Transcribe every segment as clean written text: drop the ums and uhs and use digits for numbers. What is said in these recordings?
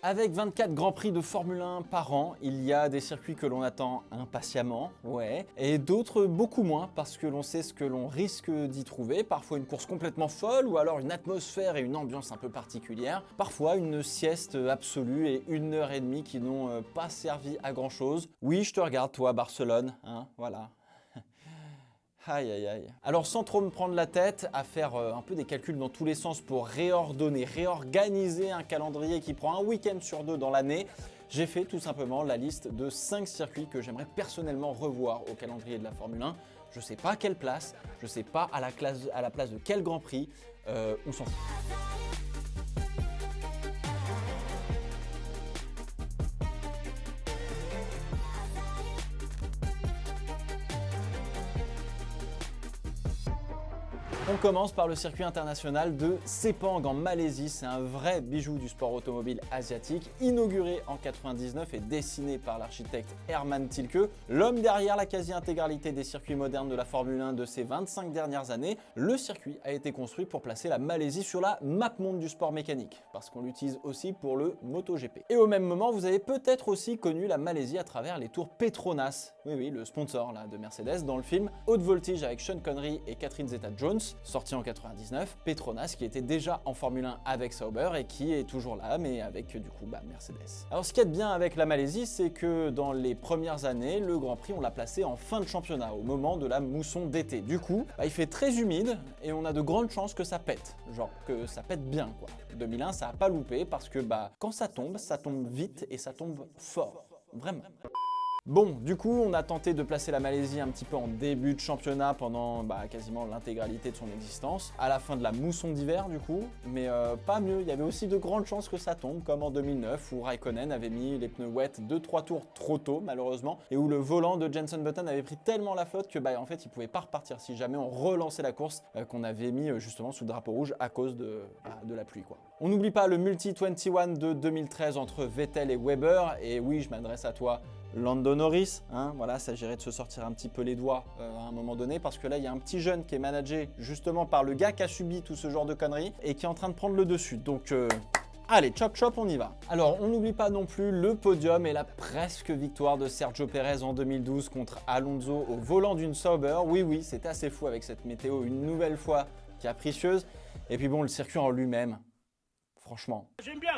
Avec 24 Grands Prix de Formule 1 par an, il y a des circuits que l'on attend impatiemment, ouais, et d'autres beaucoup moins parce que l'on sait ce que l'on risque d'y trouver, parfois une course complètement folle ou alors une atmosphère et une ambiance un peu particulière, parfois une sieste absolue et 1 heure et demie qui n'ont pas servi à grand chose. Oui, je te regarde toi Barcelone, hein, voilà. Aïe aïe aïe. Alors sans trop me prendre la tête à faire un peu des calculs dans tous les sens pour réordonner, réorganiser un calendrier qui prend un week-end sur 2 dans l'année, j'ai fait tout simplement la liste de 5 circuits que j'aimerais personnellement revoir au calendrier de la Formule 1. Je sais pas à quelle place, je sais pas à la place de quel Grand Prix, on s'en fout. On commence par le circuit international de Sepang en Malaisie. C'est un vrai bijou du sport automobile asiatique, inauguré en 99 et dessiné par l'architecte Hermann Tilke, l'homme derrière la quasi-intégralité des circuits modernes de la Formule 1 de ces 25 dernières années. Le circuit a été construit pour placer la Malaisie sur la map monde du sport mécanique, parce qu'on l'utilise aussi pour le MotoGP. Et au même moment, vous avez peut-être aussi connu la Malaisie à travers les tours Petronas, oui, le sponsor là, de Mercedes, dans le film Haute Voltige avec Sean Connery et Catherine Zeta-Jones, sorti en 99, Petronas qui était déjà en Formule 1 avec Sauber et qui est toujours là, mais avec du coup Mercedes. Alors ce qu'il y a de bien avec la Malaisie, c'est que dans les premières années, le Grand Prix, on l'a placé en fin de championnat, au moment de la mousson d'été. Du coup, il fait très humide et on a de grandes chances que ça pète, genre que ça pète bien quoi. 2001, ça a pas loupé parce que quand ça tombe vite et ça tombe fort, vraiment. Bon, du coup, on a tenté de placer la Malaisie un petit peu en début de championnat pendant quasiment l'intégralité de son existence, à la fin de la mousson d'hiver du coup, mais pas mieux, il y avait aussi de grandes chances que ça tombe, comme en 2009 où Raikkonen avait mis les pneus wet 2-3 tours trop tôt malheureusement, et où le volant de Jenson Button avait pris tellement la flotte que en fait il pouvait pas repartir si jamais on relançait la course qu'on avait mis justement sous le drapeau rouge à cause de la pluie quoi. On n'oublie pas le Multi 21 de 2013 entre Vettel et Weber, et oui je m'adresse à toi Lando Norris, hein, voilà, s'agirait de se sortir un petit peu les doigts à un moment donné, parce que là il y a un petit jeune qui est managé justement par le gars qui a subi tout ce genre de conneries et qui est en train de prendre le dessus, donc allez, chop chop, on y va. Alors on n'oublie pas non plus le podium et la presque victoire de Sergio Pérez en 2012 contre Alonso au volant d'une Sauber. Oui, c'était assez fou avec cette météo une nouvelle fois capricieuse, et puis bon, le circuit en lui-même, franchement. J'aime bien.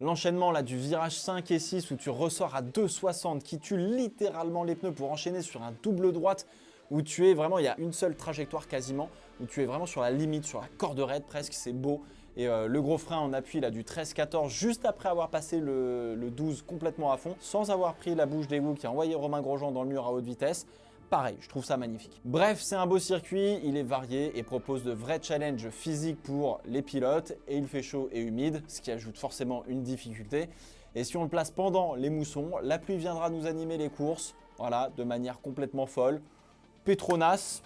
L'enchaînement là du virage 5 et 6 où tu ressors à 2,60 qui tue littéralement les pneus pour enchaîner sur un double droite où tu es vraiment, il y a une seule trajectoire quasiment, où tu es vraiment sur la limite, sur la corde raide presque, c'est beau. Et le gros frein en appui là du 13-14 juste après avoir passé le 12 complètement à fond, sans avoir pris la bouche d'égout qui a envoyé Romain Grosjean dans le mur à haute vitesse. Pareil, je trouve ça magnifique. Bref, c'est un beau circuit, il est varié et propose de vrais challenges physiques pour les pilotes, et il fait chaud et humide, ce qui ajoute forcément une difficulté. Et si on le place pendant les moussons, la pluie viendra nous animer les courses, voilà, de manière complètement folle. Petronas,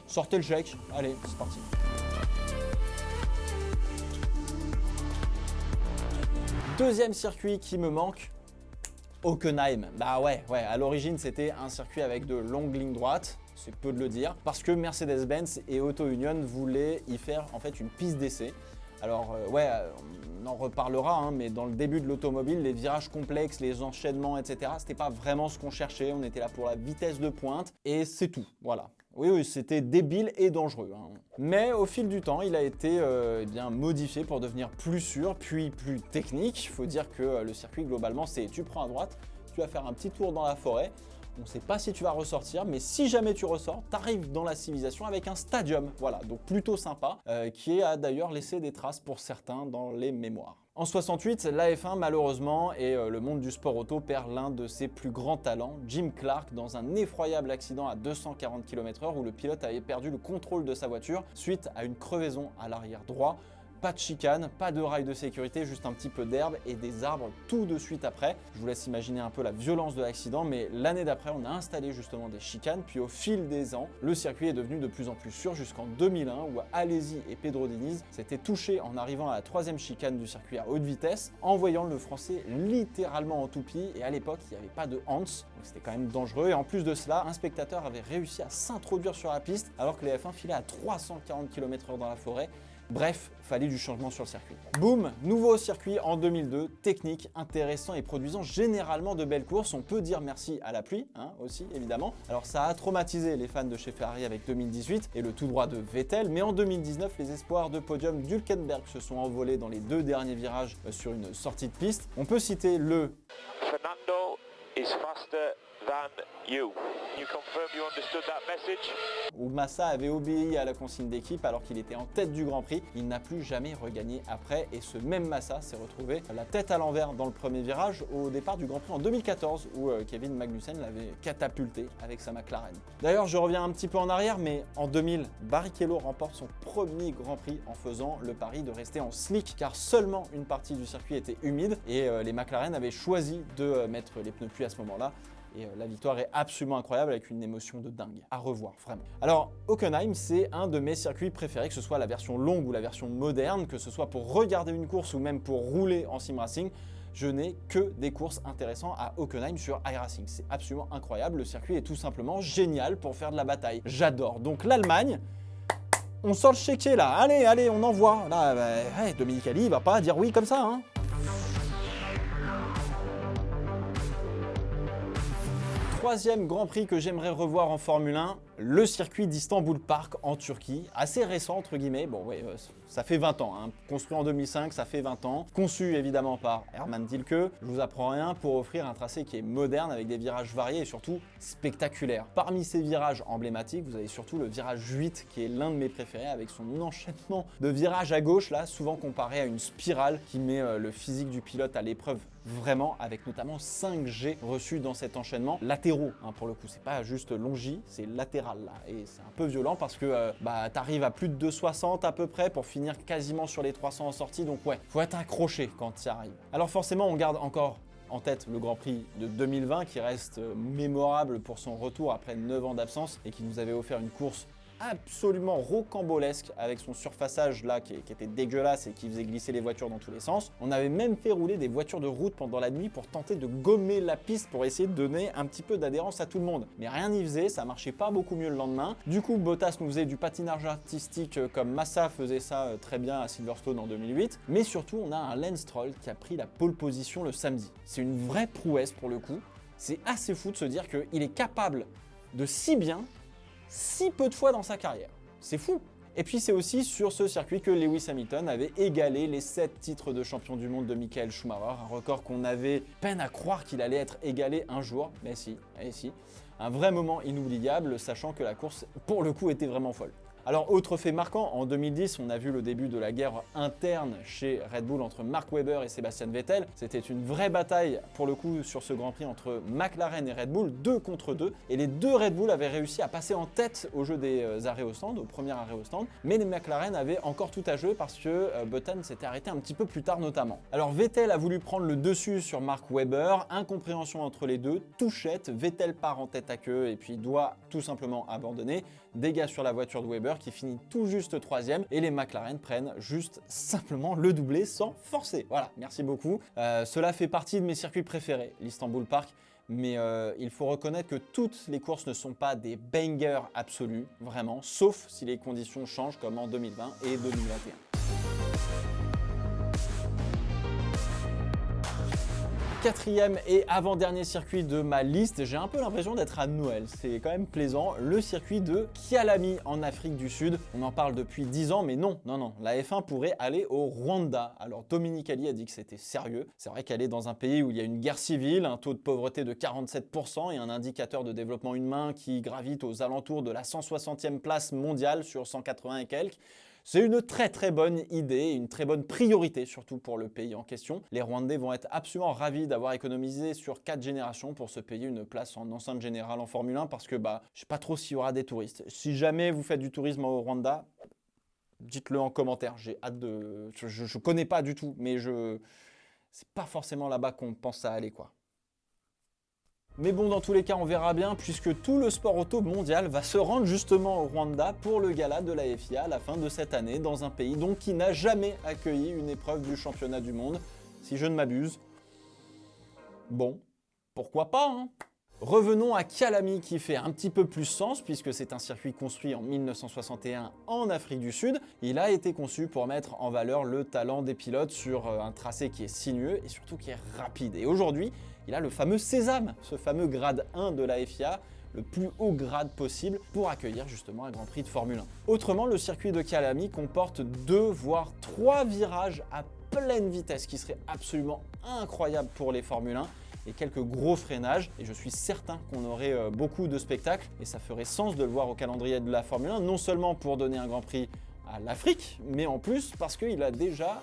sortez le chèque, allez, c'est parti. Deuxième circuit qui me manque, Hockenheim. Ouais, à l'origine c'était un circuit avec de longues lignes droites, c'est peu de le dire, parce que Mercedes-Benz et Auto Union voulaient y faire en fait une piste d'essai. Alors on en reparlera, hein, mais dans le début de l'automobile, les virages complexes, les enchaînements, etc., c'était pas vraiment ce qu'on cherchait, on était là pour la vitesse de pointe, et c'est tout, voilà. Oui, c'était débile et dangereux, hein. Mais au fil du temps, il a été modifié pour devenir plus sûr, puis plus technique. Il faut dire que le circuit, globalement, c'est tu prends à droite, tu vas faire un petit tour dans la forêt. On ne sait pas si tu vas ressortir, mais si jamais tu ressors, tu arrives dans la civilisation avec un stadium. Voilà, donc plutôt sympa, qui a d'ailleurs laissé des traces pour certains dans les mémoires. En 68, la F1 malheureusement et le monde du sport auto perd l'un de ses plus grands talents, Jim Clark, dans un effroyable accident à 240 km/h où le pilote avait perdu le contrôle de sa voiture suite à une crevaison à l'arrière droit. Pas de chicane, pas de rail de sécurité, juste un petit peu d'herbe et des arbres tout de suite après. Je vous laisse imaginer un peu la violence de l'accident, mais l'année d'après, on a installé justement des chicanes, puis au fil des ans, le circuit est devenu de plus en plus sûr jusqu'en 2001 où Alesi et Pedro Diniz s'étaient touchés en arrivant à la 3e chicane du circuit à haute vitesse, en voyant le français littéralement en toupie, et à l'époque, il n'y avait pas de Hans, donc c'était quand même dangereux, et en plus de cela, un spectateur avait réussi à s'introduire sur la piste alors que les F1 filaient à 340 km/h dans la forêt. Bref, fallait du changement sur le circuit. Boum, nouveau circuit en 2002, technique, intéressant et produisant généralement de belles courses. On peut dire merci à la pluie, hein, aussi évidemment. Alors ça a traumatisé les fans de chez Ferrari avec 2018 et le tout droit de Vettel, mais en 2019, les espoirs de podium d'Hülkenberg se sont envolés dans les 2 derniers virages sur une sortie de piste. On peut citer le Fernando is faster than you. You confirm you understood that message? Où Massa avait obéi à la consigne d'équipe alors qu'il était en tête du Grand Prix. Il n'a plus jamais regagné après et ce même Massa s'est retrouvé la tête à l'envers dans le premier virage au départ du Grand Prix en 2014 où Kevin Magnussen l'avait catapulté avec sa McLaren. D'ailleurs, je reviens un petit peu en arrière, mais en 2000, Barrichello remporte son premier Grand Prix en faisant le pari de rester en slick car seulement une partie du circuit était humide et les McLaren avaient choisi de mettre les pneus pluie à ce moment-là. Et la victoire est absolument incroyable avec une émotion de dingue. À revoir, vraiment. Alors, Hockenheim, c'est un de mes circuits préférés, que ce soit la version longue ou la version moderne, que ce soit pour regarder une course ou même pour rouler en sim racing. Je n'ai que des courses intéressantes à Hockenheim sur iRacing. C'est absolument incroyable. Le circuit est tout simplement génial pour faire de la bataille. J'adore. Donc l'Allemagne, on sort le chéquier là. Allez, allez, on envoie. Là, ouais, Dominicali, il va pas dire oui comme ça, hein. Troisième Grand Prix que j'aimerais revoir en Formule 1, le circuit d'Istanbul Park en Turquie, assez récent entre guillemets, bon ouais, ça fait 20 ans, hein. Construit en 2005, ça fait 20 ans, conçu évidemment par Hermann Tilke, je vous apprends rien pour offrir un tracé qui est moderne avec des virages variés et surtout spectaculaires. Parmi ces virages emblématiques, vous avez surtout le virage 8 qui est l'un de mes préférés avec son enchaînement de virages à gauche là, souvent comparé à une spirale qui met le physique du pilote à l'épreuve vraiment, avec notamment 5 G reçus dans cet enchaînement latéraux, hein, pour le coup, c'est pas juste longi, c'est latéral là, et c'est un peu violent parce que t'arrives à plus de 260 à peu près pour finir quasiment sur les 300 en sortie, donc ouais, faut être accroché quand tu y arrives. Alors forcément, on garde encore en tête le Grand Prix de 2020 qui reste mémorable pour son retour après 9 ans d'absence et qui nous avait offert une course absolument rocambolesque avec son surfaçage là qui était dégueulasse et qui faisait glisser les voitures dans tous les sens. On avait même fait rouler des voitures de route pendant la nuit pour tenter de gommer la piste pour essayer de donner un petit peu d'adhérence à tout le monde. Mais rien n'y faisait, ça marchait pas beaucoup mieux le lendemain. Du coup, Bottas nous faisait du patinage artistique comme Massa faisait ça très bien à Silverstone en 2008. Mais surtout, on a un Lance Stroll qui a pris la pole position le samedi. C'est une vraie prouesse pour le coup. C'est assez fou de se dire qu'il est capable de si bien si peu de fois dans sa carrière. C'est fou. Et puis c'est aussi sur ce circuit que Lewis Hamilton avait égalé les 7 titres de champion du monde de Michael Schumacher, un record qu'on avait peine à croire qu'il allait être égalé un jour, mais si, et si. Un vrai moment inoubliable, sachant que la course, pour le coup, était vraiment folle. Alors, autre fait marquant, en 2010, on a vu le début de la guerre interne chez Red Bull entre Mark Webber et Sebastian Vettel. C'était une vraie bataille, pour le coup, sur ce Grand Prix entre McLaren et Red Bull, 2 contre 2. Et les 2 Red Bull avaient réussi à passer en tête au jeu des arrêts au stand, au premier arrêt au stand. Mais les McLaren avaient encore tout à jouer parce que Button s'était arrêté un petit peu plus tard notamment. Alors, Vettel a voulu prendre le dessus sur Mark Webber, incompréhension entre les deux, touchette, Vettel part en tête à queue et puis doit tout simplement abandonner. Dégâts sur la voiture de Webber qui finit tout juste 3e et les McLaren prennent juste simplement le doublé sans forcer. Voilà, merci beaucoup. Cela fait partie de mes circuits préférés, l'Istanbul Park, mais il faut reconnaître que toutes les courses ne sont pas des bangers absolus, vraiment, sauf si les conditions changent comme en 2020 et 2021. Quatrième et avant-dernier circuit de ma liste, j'ai un peu l'impression d'être à Noël, c'est quand même plaisant, le circuit de Kyalami en Afrique du Sud. On en parle depuis 10 ans, mais non, la F1 pourrait aller au Rwanda. Alors Dominicali a dit que c'était sérieux, c'est vrai qu'elle est dans un pays où il y a une guerre civile, un taux de pauvreté de 47% et un indicateur de développement humain qui gravite aux alentours de la 160e place mondiale sur 180 et quelques. C'est une très bonne idée, une très bonne priorité surtout pour le pays en question. Les Rwandais vont être absolument ravis d'avoir économisé sur 4 générations pour se payer une place en enceinte générale en Formule 1 parce que je sais pas trop s'il y aura des touristes. Si jamais vous faites du tourisme au Rwanda, dites-le en commentaire, j'ai hâte de... Je connais pas du tout, mais c'est pas forcément là-bas qu'on pense à aller quoi. Mais bon, dans tous les cas, on verra bien puisque tout le sport auto mondial va se rendre justement au Rwanda pour le gala de la FIA à la fin de cette année dans un pays donc qui n'a jamais accueilli une épreuve du championnat du monde, si je ne m'abuse. Bon, pourquoi pas, hein ? Revenons à Kyalami qui fait un petit peu plus sens puisque c'est un circuit construit en 1961 en Afrique du Sud. Il a été conçu pour mettre en valeur le talent des pilotes sur un tracé qui est sinueux et surtout qui est rapide. Et aujourd'hui, il a le fameux Sésame, ce fameux grade 1 de la FIA, le plus haut grade possible pour accueillir justement un Grand Prix de Formule 1. Autrement, le circuit de Kyalami comporte 2 voire 3 virages à pleine vitesse qui seraient absolument incroyables pour les Formule 1 et quelques gros freinages et je suis certain qu'on aurait beaucoup de spectacles et ça ferait sens de le voir au calendrier de la Formule 1, non seulement pour donner un Grand Prix à l'Afrique, mais en plus parce qu'il a déjà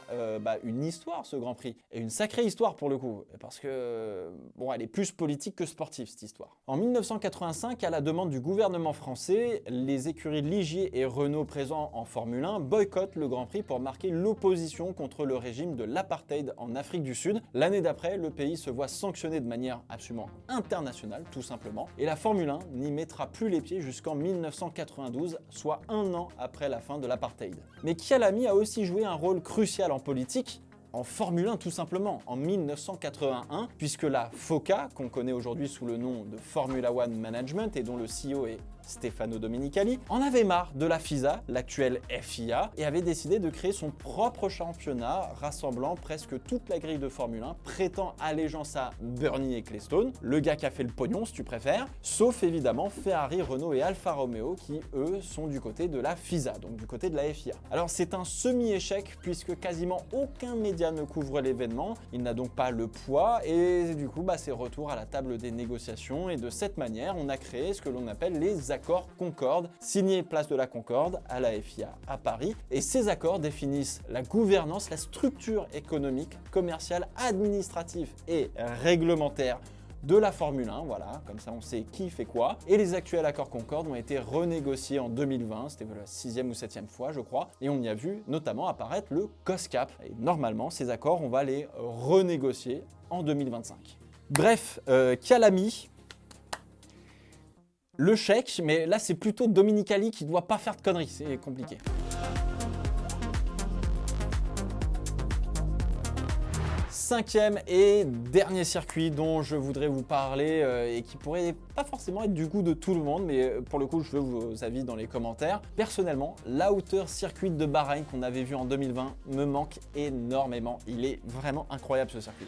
une histoire ce Grand Prix, et une sacrée histoire pour le coup, parce que bon, elle est plus politique que sportive cette histoire. En 1985, à la demande du gouvernement français, les écuries Ligier et Renault présents en Formule 1 boycottent le Grand Prix pour marquer l'opposition contre le régime de l'apartheid en Afrique du Sud. L'année d'après, le pays se voit sanctionné de manière absolument internationale, tout simplement, et la Formule 1 n'y mettra plus les pieds jusqu'en 1992, soit 1 an après la fin de l'apartheid. Mais Kyalami a aussi joué un rôle crucial en politique, en Formule 1 tout simplement, en 1981, puisque la FOCA, qu'on connaît aujourd'hui sous le nom de Formula One Management et dont le CEO est Stefano Domenicali, en avait marre de la FISA, l'actuelle FIA, et avait décidé de créer son propre championnat rassemblant presque toute la grille de Formule 1, prêtant allégeance à Bernie Ecclestone, le gars qui a fait le pognon si tu préfères, sauf évidemment Ferrari, Renault et Alfa Romeo qui eux sont du côté de la FISA, donc du côté de la FIA. Alors c'est un semi-échec puisque quasiment aucun média ne couvre l'événement, il n'a donc pas le poids et du coup c'est retour à la table des négociations et de cette manière on a créé ce que l'on appelle les accords Concorde, signés place de la Concorde à la FIA à Paris. Et ces accords définissent la gouvernance, la structure économique, commerciale, administrative et réglementaire de la Formule 1, voilà, comme ça on sait qui fait quoi. Et les actuels accords Concorde ont été renégociés en 2020, c'était la 6e ou 7e fois je crois, et on y a vu notamment apparaître le COSCAP. Et normalement ces accords on va les renégocier en 2025. Bref, Kyalami, le chèque, mais là c'est plutôt Domenicali qui doit pas faire de conneries, c'est compliqué. Cinquième et dernier circuit dont je voudrais vous parler et qui pourrait pas forcément être du goût de tout le monde, mais pour le coup je veux vos avis dans les commentaires. Personnellement, l'Outer Circuit de Bahreïn qu'on avait vu en 2020 me manque énormément, il est vraiment incroyable ce circuit.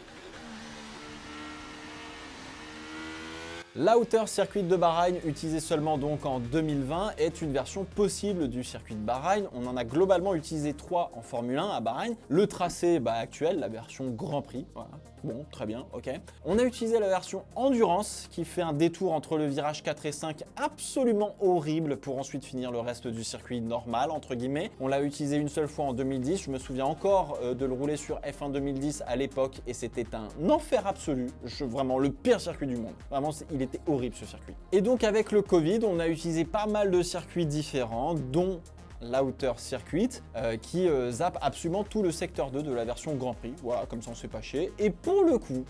L'Outer Circuit de Bahreïn, utilisé seulement donc en 2020, est une version possible du circuit de Bahreïn. On en a globalement utilisé 3 en Formule 1 à Bahreïn. Le tracé actuel, la version Grand Prix, voilà. Bon, très bien, ok. On a utilisé la version Endurance qui fait un détour entre le virage 4 et 5 absolument horrible pour ensuite finir le reste du circuit normal, entre guillemets. On l'a utilisé une seule fois en 2010, je me souviens encore de le rouler sur F1 2010 à l'époque et c'était un enfer absolu, vraiment le pire circuit du monde. Vraiment, il était horrible ce circuit. Et donc avec le Covid, on a utilisé pas mal de circuits différents, dont l'Outer Circuit qui zappe absolument tout le secteur 2 de la version Grand Prix. Voilà, comme ça on se fait pas chier. Et pour le coup,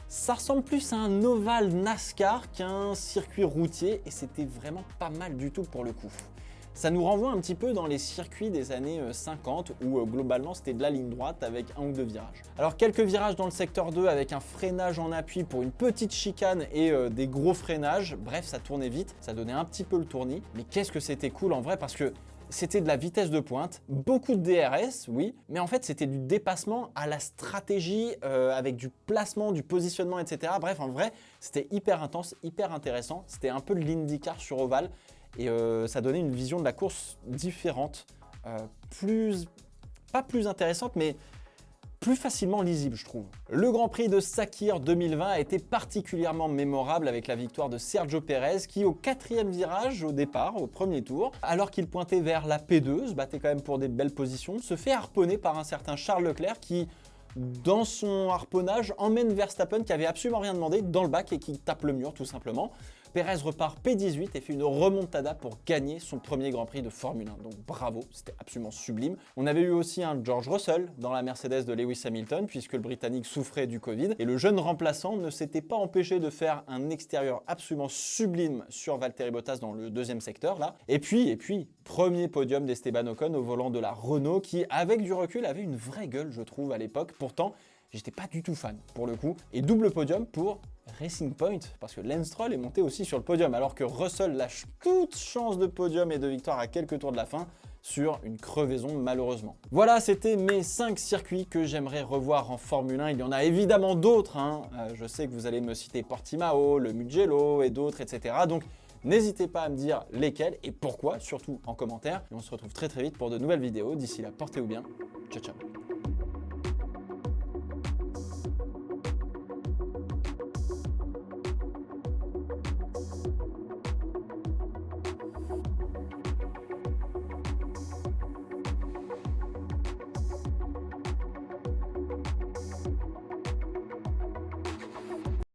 ça ressemble plus à un ovale NASCAR qu'un circuit routier et c'était vraiment pas mal du tout pour le coup. Ça nous renvoie un petit peu dans les circuits des années 50 où globalement c'était de la ligne droite avec 1 ou 2 virages. Alors quelques virages dans le secteur 2 avec un freinage en appui pour une petite chicane et des gros freinages. Bref, ça tournait vite, ça donnait un petit peu le tournis. Mais qu'est-ce que c'était cool en vrai parce que c'était de la vitesse de pointe, beaucoup de DRS, oui, mais en fait c'était du dépassement à la stratégie avec du placement, du positionnement, etc. Bref, en vrai, c'était hyper intense, hyper intéressant. C'était un peu de l'IndyCar sur ovale. Et ça donnait une vision de la course différente, pas plus intéressante, mais plus facilement lisible, je trouve. Le Grand Prix de Sakhir 2020 a été particulièrement mémorable avec la victoire de Sergio Pérez qui, au 4e virage au départ, au premier tour, alors qu'il pointait vers la P2, se battait quand même pour des belles positions, se fait harponner par un certain Charles Leclerc qui, dans son harponnage, emmène Verstappen qui avait absolument rien demandé dans le bac et qui tape le mur tout simplement. Pérez repart P18 et fait une remontada pour gagner son premier Grand Prix de Formule 1. Donc bravo, c'était absolument sublime. On avait eu aussi un George Russell dans la Mercedes de Lewis Hamilton puisque le Britannique souffrait du Covid et le jeune remplaçant ne s'était pas empêché de faire un extérieur absolument sublime sur Valtteri Bottas dans le 2e secteur là. Et puis, premier podium d'Esteban Ocon au volant de la Renault qui, avec du recul, avait une vraie gueule je trouve à l'époque. Pourtant, j'étais pas du tout fan pour le coup. Et double podium pour Racing Point, parce que Lance Stroll est monté aussi sur le podium, alors que Russell lâche toute chance de podium et de victoire à quelques tours de la fin, sur une crevaison malheureusement. Voilà, c'était mes 5 circuits que j'aimerais revoir en Formule 1. Il y en a évidemment d'autres, hein. Je sais que vous allez me citer Portimao, le Mugello et d'autres, etc. Donc n'hésitez pas à me dire lesquels et pourquoi, surtout en commentaire. Et on se retrouve très vite pour de nouvelles vidéos. D'ici là, portez-vous bien. Ciao, ciao.